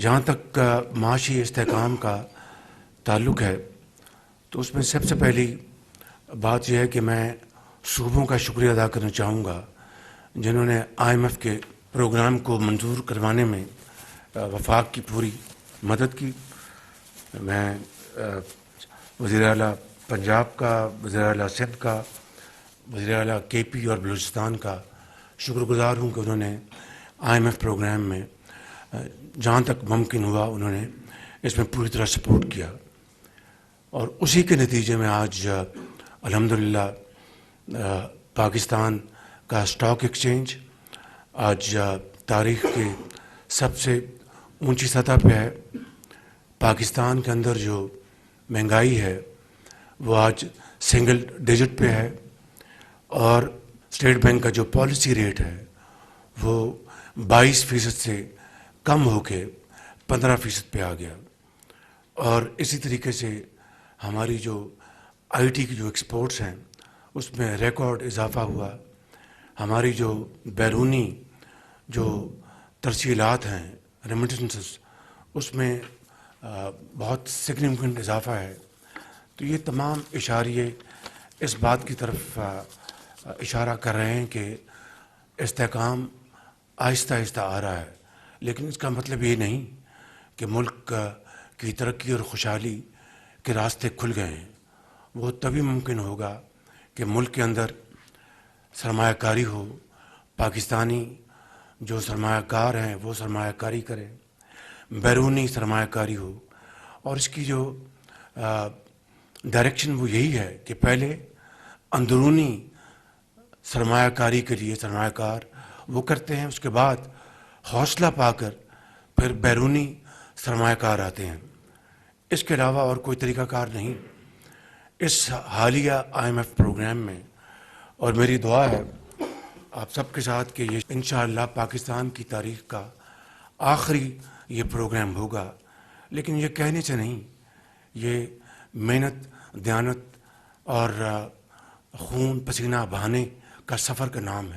جہاں تک معاشی استحکام کا تعلق ہے تو اس میں سب سے پہلی بات یہ ہے کہ میں صوبوں کا شکریہ ادا کرنا چاہوں گا جنہوں نے IMF کے پروگرام کو منظور کروانے میں وفاق کی پوری مدد کی۔ میں وزیر اعلیٰ پنجاب کا، وزیر اعلیٰ سندھ کا، وزیر اعلیٰ KP اور بلوچستان کا شکر گزار ہوں کہ انہوں نے IMF پروگرام میں جہاں تک ممکن ہوا انہوں نے اس میں پوری طرح سپورٹ کیا، اور اسی کے نتیجے میں آج الحمدللہ پاکستان کا اسٹاک ایکسچینج آج تاریخ کے سب سے اونچی سطح پہ ہے۔ پاکستان کے اندر جو مہنگائی ہے وہ آج سنگل ڈیجٹ پہ ہے، اور اسٹیٹ بینک کا جو پالیسی ریٹ ہے وہ 22% سے کم ہو کے 15% پہ آ گیا، اور اسی طریقے سے ہماری جو IT کی جو ایکسپورٹس ہیں اس میں ریکارڈ اضافہ ہوا۔ ہماری جو بیرونی جو ترسیلات ہیں ریمیٹنسز اس میں بہت سگنیفیکنٹ اضافہ ہے۔ تو یہ تمام اشاریے اس بات کی طرف اشارہ کر رہے ہیں کہ استحکام آہستہ آہستہ آ رہا ہے، لیکن اس کا مطلب یہ نہیں کہ ملک کی ترقی اور خوشحالی کے راستے کھل گئے ہیں۔ وہ تبھی ممکن ہوگا کہ ملک کے اندر سرمایہ کاری ہو، پاکستانی جو سرمایہ کار ہیں وہ سرمایہ کاری کریں، بیرونی سرمایہ کاری ہو، اور اس کی جو ڈائریکشن وہ یہی ہے کہ پہلے اندرونی سرمایہ کاری کے لیے سرمایہ کار وہ کرتے ہیں، اس کے بعد حوصلہ پا کر پھر بیرونی سرمایہ کار آتے ہیں۔ اس کے علاوہ اور کوئی طریقہ کار نہیں اس حالیہ IMF پروگرام میں، اور میری دعا ہے آپ سب کے ساتھ کہ یہ انشاءاللہ پاکستان کی تاریخ کا آخری یہ پروگرام ہوگا، لیکن یہ کہنے سے نہیں، یہ محنت، دیانت اور خون پسینہ بہانے کا سفر کا نام ہے۔